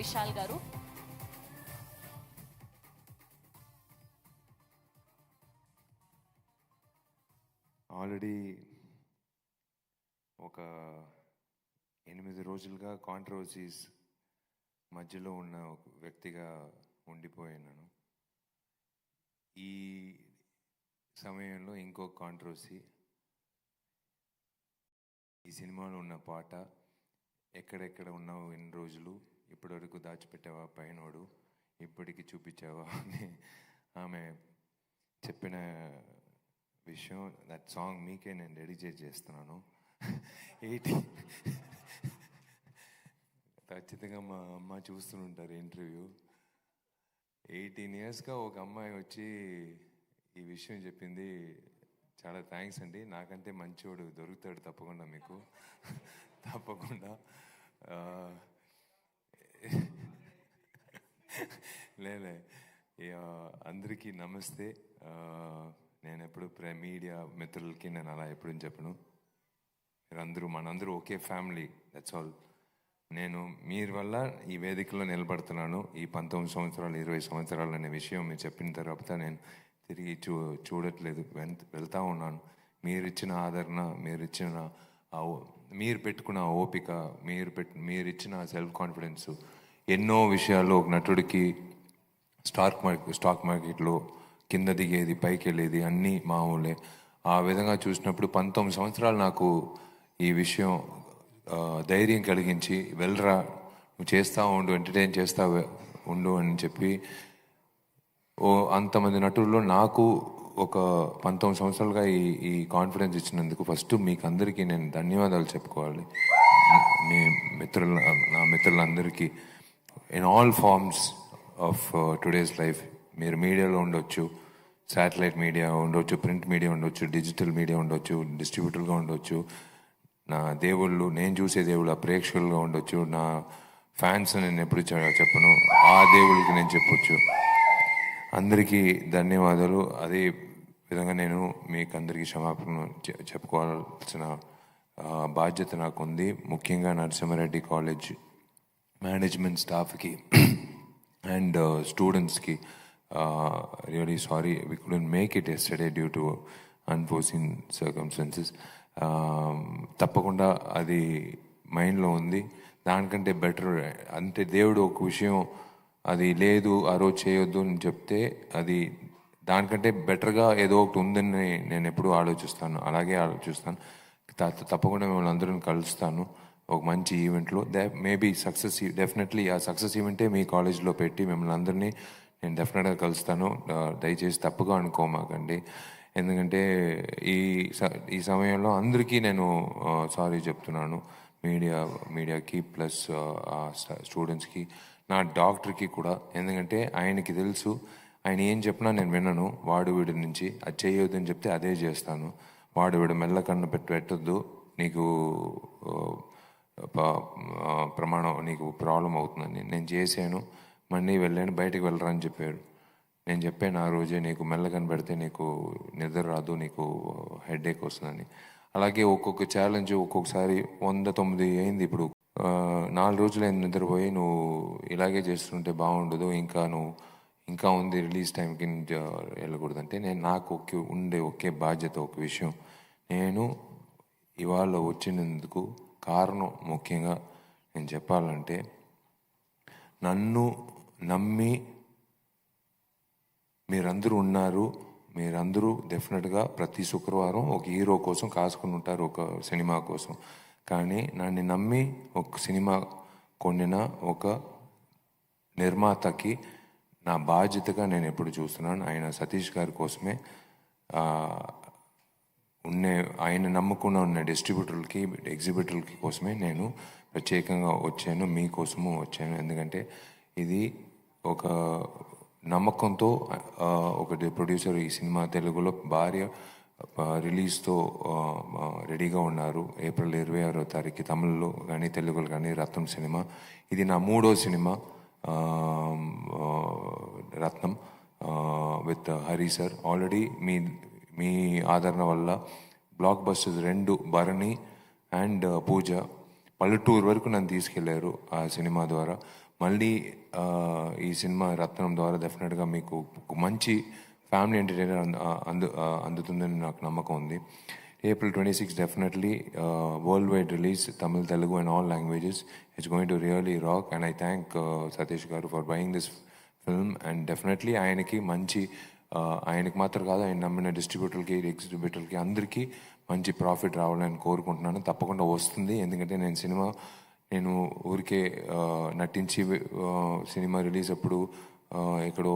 విశాల్ గారు. ఆల్రెడీ ఒక 8 రోజులుగా కాంట్రవర్సీస్ మధ్యలో ఉన్న ఒక వ్యక్తిగా ఉండిపోయినాను. ఈ సమయంలో ఇంకో కాంట్రవర్సీ, ఈ సినిమాలో ఉన్న పాట ఎక్కడెక్కడ ఉన్నావు ఎన్ని రోజులు, ఇప్పటివరకు దాచిపెట్టావా పైనోడు, ఇప్పటికి చూపించావా అని ఆమె చెప్పిన విషయం. దట్ సాంగ్ మీకే నేను డెడికేట్ చేస్తున్నాను. ఖచ్చితంగా మా అమ్మ చూస్తుంటారు ఇంటర్వ్యూ. 18 yearsగా ఒక అమ్మాయి వచ్చి ఈ విషయం చెప్పింది. చాలా థ్యాంక్స్ అండి. నాకంటే మంచివాడు దొరుకుతాడు తప్పకుండా మీకు, తప్పకుండా. లేలే, అందరికీ నమస్తే. నేను ఎప్పుడు మీడియా మిత్రులకి నేను అలా ఎప్పుడు చెప్పను. మనందరూ ఒకే ఫ్యామిలీ, దట్స్ ఆల్. నేను మీరు వల్ల ఈ వేదికలో నిలబడుతున్నాను. ఈ 19 సంవత్సరాలు 20 సంవత్సరాలు అనే విషయం మీరు చెప్పిన తర్వాత నేను తిరిగి చూడట్లేదు, వెళ్తూ ఉన్నాను. మీరు ఇచ్చిన ఆదరణ, మీరు పెట్టుకున్న ఓపిక, మీరు ఇచ్చిన సెల్ఫ్ కాన్ఫిడెన్స్, ఎన్నో విషయాల్లో ఒక నటుడికి స్టాక్ మార్కెట్లో కింద దిగేది పైకి వెళ్ళేది అన్నీ మామూలే. ఆ విధంగా చూసినప్పుడు 19 సంవత్సరాలు నాకు ఈ విషయం ధైర్యం కలిగించి, వెళ్ళరా నువ్వు చేస్తూ ఉండు, ఎంటర్టైన్ చేస్తూ ఉండు అని చెప్పి అంతమంది నటుల్లో నాకు ఒక 19 సంవత్సరాలుగా ఈ కాన్ఫిడెన్స్ ఇచ్చినందుకు ఫస్ట్ మీకు అందరికీ నేను ధన్యవాదాలు చెప్పుకోవాలి. నా మిత్రులందరికీ in all forms of today's life. మీరు మీడియాలో ఉండొచ్చు, శాటిలైట్ మీడియా ఉండొచ్చు, ప్రింట్ మీడియా ఉండొచ్చు, డిజిటల్ మీడియా ఉండొచ్చు, డిస్ట్రిబ్యూటర్గా ఉండొచ్చు, నా దేవుళ్ళు, నేను చూసే దేవుళ్ళు ప్రేక్షకులుగా ఉండొచ్చు, నా ఫ్యాన్స్ నేను ఎప్పుడు చెప్పను, ఆ దేవుళ్ళకి నేను చెప్పొచ్చు. అందరికీ ధన్యవాదాలు. అదే విధంగా నేను మీకు అందరికీ క్షమాపణ చెప్పుకోవాల్సిన బాధ్యత నాకు ఉంది. ముఖ్యంగా నరసింహారెడ్డి కాలేజ్ మేనేజ్మెంట్ స్టాఫ్కి అండ్ స్టూడెంట్స్కి really sorry, we couldn't make it yesterday due to unforeseen circumstances. తప్పకుండా అది మైండ్లో ఉంది. దానికంటే బెటర్ అంటే దేవుడు ఒక విషయం అది లేదు ఆ రోజు చేయొద్దు అని చెప్తే అది దానికంటే బెటర్గా ఏదో ఒకటి ఉందని నేను ఎప్పుడూ ఆలోచిస్తాను. అలాగే ఆలోచిస్తాను. తప్పకుండా మిమ్మల్ని అందరిని కలుస్తాను ఒక మంచి ఈవెంట్లో. మేబీ డెఫినెట్లీ ఆ సక్సెస్ ఈవెంటే మీ కాలేజ్లో పెట్టి మిమ్మల్ని అందరినీ నేను డెఫినెట్గా కలుస్తాను. దయచేసి తప్పుగా అనుకోమాకండి. ఎందుకంటే ఈ సమయంలో అందరికీ నేను సారీ చెప్తున్నాను. మీడియాకి ప్లస్ స్టూడెంట్స్కి, నా డాక్టర్కి కూడా. ఎందుకంటే ఆయనకి తెలుసు, ఆయన ఏం చెప్పినా నేను వినను. వీడి నుంచి అది చేయొద్దని చెప్తే అదే చేస్తాను. వీడు మెల్లకన్ను పెట్టొద్దు, నీకు ప్రమాణం, నీకు ప్రాబ్లం అవుతుందని నేను చేశాను. మళ్ళీ వెళ్ళాను, బయటకు వెళ్ళరా అని చెప్పారు. నేను చెప్పాను ఆ రోజే, నీకు మెల్లకని పెడితే నీకు నిద్ర రాదు, నీకు హెడేక్ వస్తుందని. అలాగే ఒక్కొక్క ఛాలెంజ్ ఒక్కొక్కసారి 109 అయింది. ఇప్పుడు 4 రోజులు అయింది నిద్రపోయి. నువ్వు ఇలాగే చేస్తుంటే బాగుండదు, ఇంకా ఉంది రిలీజ్ టైంకి వెళ్ళకూడదంటే నాకు ఉండే ఒకే బాధ్యత, ఒక విషయం. నేను ఇవాళ వచ్చినందుకు కారణం ముఖ్యంగా నేను చెప్పాలంటే, నన్ను నమ్మి మీరందరూ ఉన్నారు. మీరందరూ డెఫినెట్గా ప్రతి శుక్రవారం ఒక హీరో కోసం కాసుకుని ఉంటారు, ఒక సినిమా కోసం. కానీ నన్ను నమ్మి ఒక సినిమా కొనిన ఒక నిర్మాతకి నా బాధ్యతగా నేను ఎప్పుడు చూస్తున్నాను. ఆయన సతీష్ గారి కోసమే ఆయన నమ్ముకున్న ఉన్న డిస్ట్రిబ్యూటర్లకి, ఎగ్జిబిటర్లకి కోసమే నేను ప్రత్యేకంగా వచ్చాను, మీకోసము వచ్చాను. ఎందుకంటే ఇది ఒక నమ్మకంతో ఒక ప్రొడ్యూసర్ ఈ సినిమా తెలుగులో భార్య రిలీజ్తో రెడీగా ఉన్నారు. ఏప్రిల్ 26వ తారీఖు తమిళ్లో కానీ తెలుగులో కానీ రత్నం సినిమా. ఇది నా 3వ cinema Rathnam with Hari sir. Already మీ ఆదరణ వల్ల blockbusters 2 Bharani and Pooja పల్లెటూరు వరకు నన్ను తీసుకెళ్లారు ఆ సినిమా ద్వారా. మళ్ళీ ఈ సినిమా రత్నం ద్వారా డెఫినెట్గా మీకు ఒక మంచి ఫ్యామిలీ ఎంటర్టైనర్ అందుతుందని నాకు నమ్మకం ఉంది. April 26 definitely worldwide release, Tamil, Telugu and all languages. It's going to really rock, and I thank Satish Garu for buying this film, and definitely ఆయనకి మంచి ఆయనకి మాత్రం కాదు, ఆయన నమ్మిన డిస్ట్రిబ్యూటర్కి, ఎగ్జిబిటర్కి అందరికీ మంచి ప్రాఫిట్ రావాలని కోరుకుంటున్నాను. తప్పకుండా వస్తుంది, ఎందుకంటే నేను ఊరికే నటించి సినిమా రిలీజ్ అప్పుడు ఎక్కడో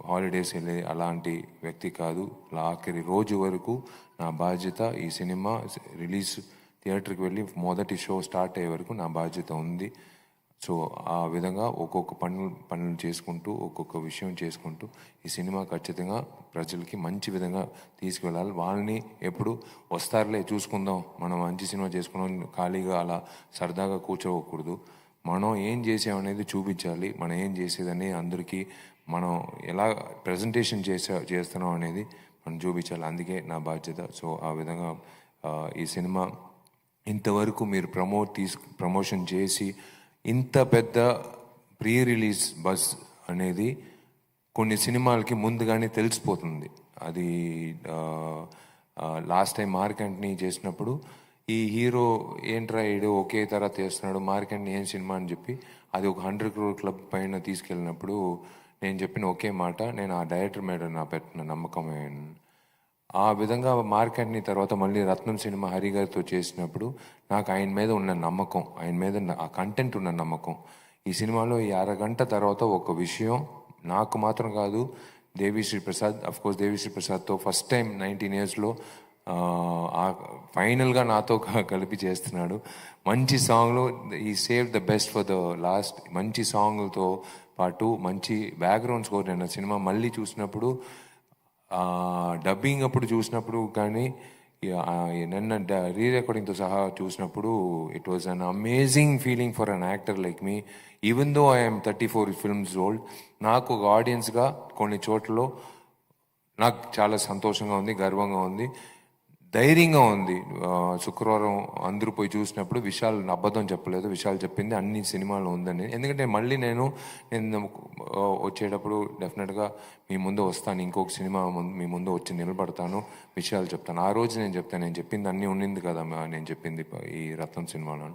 హాలిడేస్ వెళ్ళే అలాంటి వ్యక్తి కాదు. ఆఖరి రోజు వరకు నా బాధ్యత ఈ సినిమా రిలీజ్ థియేటర్కి వెళ్ళి మొదటి షో స్టార్ట్ అయ్యే వరకు నా బాధ్యత ఉంది. సో ఆ విధంగా ఒక్కొక్క పనులు చేసుకుంటూ, ఒక్కొక్క విషయం చేసుకుంటూ ఈ సినిమా ఖచ్చితంగా ప్రజలకి మంచి విధంగా తీసుకువెళ్ళాలి. వాళ్ళని ఎప్పుడు వస్తారులే చూసుకుందాం, మనం మంచి సినిమా చేసుకున్నాం ఖాళీగా అలా సరదాగా కూర్చోకూడదు. మనం ఏం చేసామనేది చూపించాలి. మనం ఏం చేసేదని అందరికీ మనం ఎలా ప్రజెంటేషన్ చేస్తున్నాం అనేది మనం చూపించాలి. అందుకే నా బాధ్యత. సో ఆ విధంగా ఈ సినిమా ఇంతవరకు మీరు ప్రమోషన్ చేసి ఇంత పెద్ద ప్రీ రిలీజ్ బస్ అనేది కొన్ని సినిమాలకి ముందుగానే తెలిసిపోతుంది. అది లాస్ట్ టైం మార్క్ యాంటనీ చేసినప్పుడు ఈ హీరో ఏంట్రా ఈడు ఒకే తర్వాత చేస్తున్నాడు, మార్క్ యాంటనీ ఏం సినిమా అని చెప్పి అది ఒక 100 crore క్లబ్ పైన తీసుకెళ్ళినప్పుడు నేను చెప్పిన ఒకే మాట, నేను ఆ డైరెక్టర్ మీద నా పెట్టిన నమ్మకమే. ఆ విధంగా మార్క్ యాంటనీ తర్వాత మళ్ళీ రత్నం సినిమా హరి గారితో చేసినప్పుడు నాకు ఆయన మీద ఉన్న నమ్మకం, ఆయన మీద ఆ కంటెంట్ ఉన్న నమ్మకం. ఈ సినిమాలో ఈ అరగంట తర్వాత ఒక విషయం నాకు మాత్రం కాదు, దేవిశ్రీ ప్రసాద్, అఫ్కోర్స్ దేవిశ్రీ ప్రసాద్తో ఫస్ట్ టైం 19 yearsలో ఫైనల్గా నాతో కలిపి చేస్తున్నాడు. మంచి సాంగ్లో ఈ save the best for the last. మంచి సాంగ్లతో పాటు మంచి బ్యాక్గ్రౌండ్ స్కోర్. నేను సినిమా మళ్ళీ చూసినప్పుడు, డబ్బింగ్ అప్పుడు చూసినప్పుడు కానీ నిన్న రీ రికార్డింగ్తో సహా చూసినప్పుడు it was an amazing feeling for an actor like me. Even though I'm 34 films old, నాకు ఒక ఆడియన్స్గా కొన్ని చోట్లలో నాకు చాలా సంతోషంగా ఉంది, గర్వంగా ఉంది, ధైర్యంగా ఉంది. శుక్రవారం అందరూ పోయి చూసినప్పుడు విశాల్ అబద్ధం చెప్పలేదు, విశాల్ చెప్పింది అన్ని సినిమాల్లో ఉందని. ఎందుకంటే మళ్ళీ నేను వచ్చేటప్పుడు డెఫినెట్గా మీ ముందు వస్తాను, ఇంకొక సినిమా మీ ముందు వచ్చి నిలబడతాను, విషయాలు చెప్తాను. ఆ రోజు నేను చెప్పింది అన్నీ ఉండింది కదా నేను చెప్పింది ఈ రత్నం సినిమాలో.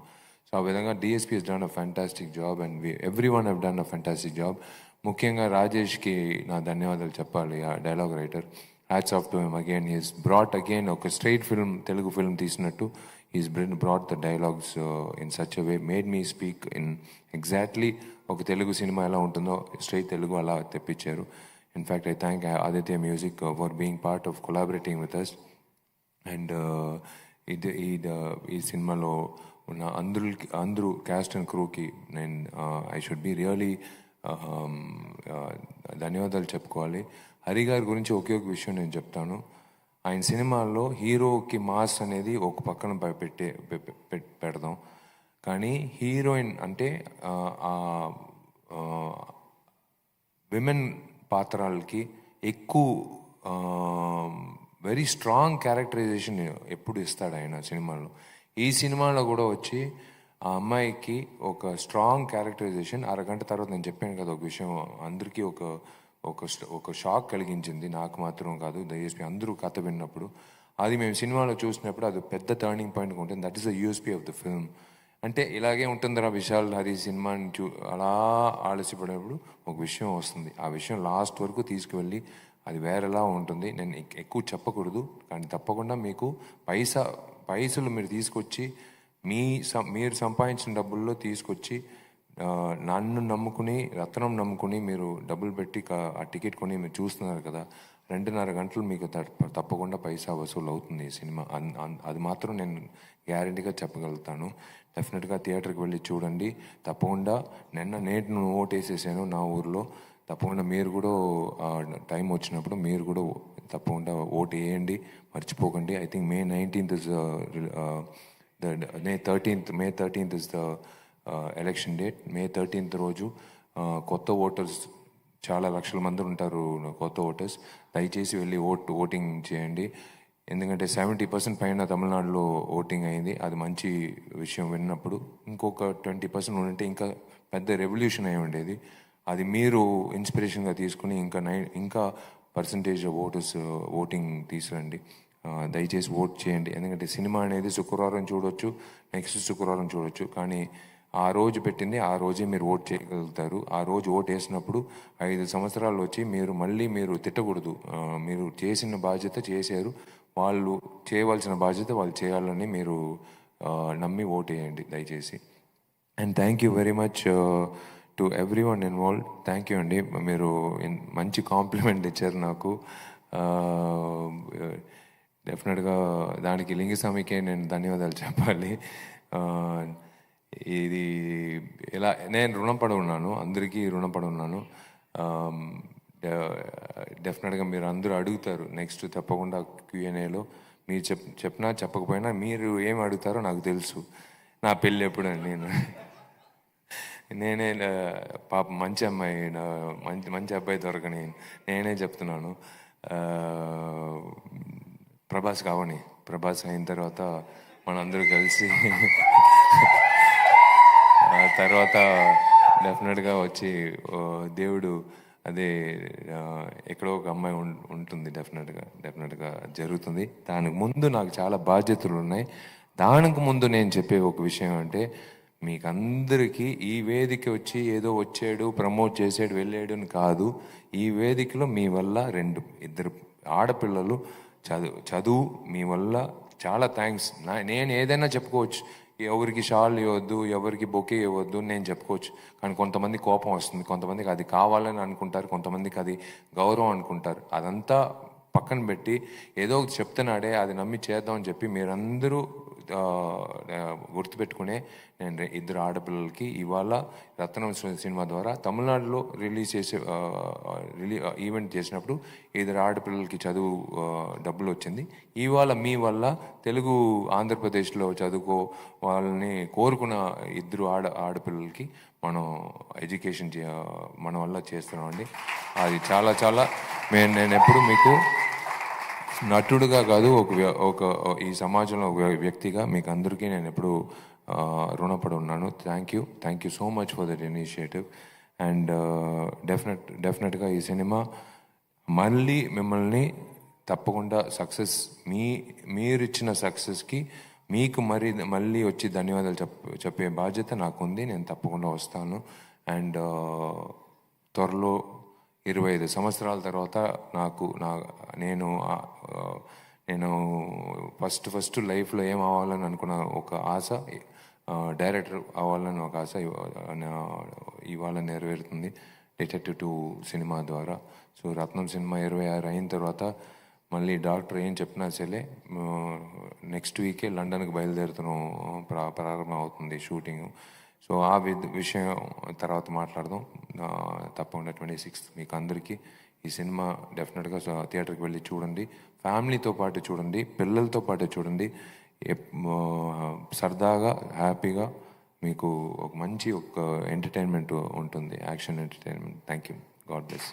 సో ఆ విధంగా DSP he's done a fantastic job, and every one have done a fantastic job. ముఖ్యంగా రాజేష్కి నా ధన్యవాదాలు చెప్పాలి, ఆ dialogue writer. Hats off to him again. He's brought again ఒక స్ట్రైట్ ఫిల్మ్, తెలుగు ఫిల్మ్ తీసినట్టు he's brought the dialogues in such a way, made me speak in exactly ఒక Telugu cinema ఎలా ఉంటుందో స్ట్రైట్ తెలుగు అలా తెప్పించారు. In fact I thank Aditya music for being part of collaborating with us. And ఈ సినిమాలో ఉన్న అందరూ క్యాస్ట్ అండ్ క్రూకి నేను ఐ షుడ్ బి రియలీ ధన్యవాదాలు చెప్పుకోవాలి. హరి గారి గురించి ఒకే ఒక విషయం నేను చెప్తాను. ఆయన సినిమాల్లో హీరోకి మాస్ అనేది ఒక పక్కన పెడదాం, కానీ హీరోయిన్ అంటే విమెన్ పాత్రలకి ఎక్కువ వెరీ స్ట్రాంగ్ క్యారెక్టరైజేషన్ ఎప్పుడు ఇస్తాడు ఆయన సినిమాల్లో. ఈ సినిమాలో కూడా వచ్చి ఆ అమ్మాయికి ఒక స్ట్రాంగ్ క్యారెక్టరైజేషన్. అరగంట తర్వాత నేను చెప్పాను కదా ఒక విషయం, అందరికీ ఒక షాక్ కలిగించింది, నాకు మాత్రం కాదు, దయచేసి అందరూ కథ విన్నప్పుడు. అది మేము సినిమాలో చూసినప్పుడు అది పెద్ద టర్నింగ్ పాయింట్గా ఉంటుంది. That is the USP of the film. అంటే ఇలాగే ఉంటుందిరా విశాల్ హరి సినిమాని అలా ఆలస్యపడినప్పుడు ఒక విషయం వస్తుంది, ఆ విషయం లాస్ట్ వరకు తీసుకువెళ్ళి అది వేరేలా ఉంటుంది. నేను ఎక్కువ చెప్పకూడదు, కానీ తప్పకుండా మీకు పైసలు మీరు తీసుకొచ్చి మీరు సంపాదించిన డబ్బుల్లో తీసుకొచ్చి నన్ను నమ్ముకుని, రత్నం నమ్ముకుని మీరు డబ్బులు పెట్టి ఆ టికెట్ కొని మీరు చూస్తున్నారు కదా, 2.5 గంటలు మీకు తప్పకుండా పైసా వసూలు అవుతుంది ఈ సినిమా. అది మాత్రం నేను గ్యారంటీగా చెప్పగలుగుతాను. డెఫినెట్గా థియేటర్కి వెళ్ళి చూడండి. తప్పకుండా నేను ఓటేసేసాను నా ఊర్లో. తప్పకుండా మీరు కూడా టైం వచ్చినప్పుడు మీరు కూడా తప్పకుండా ఓటు వేయండి, మర్చిపోకండి. I think May 19th is May 13th is the election date. May 13th రోజు కొత్త ఓటర్స్ చాలా లక్షల మంది ఉంటారు, కొత్త ఓటర్స్. దయచేసి వెళ్ళి ఓటింగ్ చేయండి. ఎందుకంటే 70% పైన తమిళనాడులో ఓటింగ్ అయింది. అది మంచి విషయం విన్నప్పుడు. ఇంకొక 20% ఉంటే ఇంకా పెద్ద రెవల్యూషన్ అయి ఉండేది. అది మీరు ఇన్స్పిరేషన్గా తీసుకుని ఇంకా పర్సంటేజ్ ఓటింగ్ తీసుకురండి. దయచేసి ఓట్ చేయండి. ఎందుకంటే సినిమా అనేది శుక్రవారం చూడొచ్చు, నెక్స్ట్ శుక్రవారం చూడొచ్చు, కానీ ఆ రోజు పెట్టింది ఆ రోజే మీరు ఓట్ చేయగలుగుతారు. ఆ రోజు ఓట్ వేసినప్పుడు 5 సంవత్సరాలు వచ్చి మీరు తిట్టకూడదు. మీరు చేసిన బాధ్యత చేశారు, వాళ్ళు చేయవలసిన బాధ్యత వాళ్ళు చేయాలని మీరు నమ్మి ఓట్ వేయండి దయచేసి. And thank you very much to every one involve. Thank you అండి, మీరు మంచి కాంప్లిమెంట్ ఇచ్చారు నాకు. డెఫినెట్గా దానికి లింగస్వామికే నేను ధన్యవాదాలు చెప్పాలి. ఇది ఇలా నేను రుణపడి ఉన్నాను, అందరికీ రుణపడి ఉన్నాను. డెఫినెట్గా మీరు అందరూ అడుగుతారు నెక్స్ట్ తప్పకుండా Q&Aలో. మీరు చెప్పినా చెప్పకపోయినా మీరు ఏం అడుగుతారో నాకు తెలుసు. నా పెళ్ళి ఎప్పుడని నేనే పాప మంచి అమ్మాయి, మంచి అబ్బాయి దొరకని నేనే చెప్తున్నాను. ప్రభాస్ కావని, ప్రభాస్ అయిన తర్వాత మనందరూ కలిసి తర్వాత డెఫినెట్గా వచ్చి దేవుడు అదే ఎక్కడో ఒక అమ్మాయి ఉంటుంది, డెఫినెట్గా జరుగుతుంది. దానికి ముందు నాకు చాలా బాధ్యతలు ఉన్నాయి. దానికి ముందు నేను చెప్పే ఒక విషయం అంటే, మీకు అందరికీ ఈ వేదిక వచ్చి ఏదో వచ్చాడు ప్రమోట్ చేసాడు వెళ్ళాడు అని కాదు. ఈ వేదికలో మీ వల్ల ఇద్దరు ఆడపిల్లలు చదువు మీ వల్ల చాలా థ్యాంక్స్. నేను ఏదైనా చెప్పుకోవచ్చు, ఎవరికి షాల్ ఇవ్వద్దు, ఎవరికి బొకే ఇవ్వద్దు నేను చెప్పుకోవచ్చు, కానీ కొంతమంది కోపం వస్తుంది, కొంతమందికి అది కావాలని అనుకుంటారు, కొంతమందికి అది గౌరవం అనుకుంటారు. అదంతా పక్కన పెట్టి ఏదో ఒకటి చెప్తున్నాడే అది నమ్మి చేద్దామని చెప్పి మీరందరూ గుర్తుపెట్టుకునే నేను ఇద్దరు ఆడపిల్లలకి ఇవాళ రత్నం సినిమా ద్వారా తమిళనాడులో రిలీజ్ చేసే ఈవెంట్ చేసినప్పుడు ఇద్దరు ఆడపిల్లలకి చదువు డబ్బులు వచ్చింది. ఇవాళ మీ వల్ల తెలుగు ఆంధ్రప్రదేశ్లో చదువుకో వాళ్ళని కోరుకున్న ఇద్దరు ఆడపిల్లలకి మనం ఎడ్యుకేషన్ మన వల్ల చేస్తున్నామండి. అది చాలా చాలా నేను ఎప్పుడు మీకు నటుడుగా కాదు, ఈ సమాజంలో ఒక వ్యక్తిగా మీకు అందరికీ నేను ఎప్పుడు రుణపడి ఉన్నాను. Thank you so much for that initiative. And డెఫినెట్గా ఈ సినిమా మళ్ళీ మిమ్మల్ని తప్పకుండా సక్సెస్ మీరిచ్చిన సక్సెస్కి మీకు మళ్ళీ వచ్చి ధన్యవాదాలు చెప్పే బాధ్యత నాకుంది. నేను తప్పకుండా వస్తాను. అండ్ త్వరలో 25 సంవత్సరాల తర్వాత నేను ఫస్ట్ లైఫ్లో ఏం అవ్వాలని అనుకున్న ఒక ఆశ, డైరెక్టర్ అవ్వాలని ఒక ఆశ ఇవాళ నెరవేరుతుంది డిటెక్టివ్ 2 సినిమా ద్వారా. సో రత్నం సినిమా 26 అయిన తర్వాత మళ్ళీ డాక్టర్ ఏం చెప్పినా సరే నెక్స్ట్ వీకే లండన్కి బయలుదేరుతున్నాం, ప్రారంభం అవుతుంది షూటింగ్. సో ఆ విషయం తర్వాత మాట్లాడదాం. తప్పకుండా 26 మీకు అందరికీ ఈ సినిమా డెఫినెట్గా థియేటర్కి వెళ్ళి చూడండి, ఫ్యామిలీతో పాటు చూడండి, పిల్లలతో పాటు చూడండి. సరదాగా హ్యాపీగా మీకు ఒక మంచి ఎంటర్టైన్మెంట్ ఉంటుంది, action entertainment. Thank you. God bless.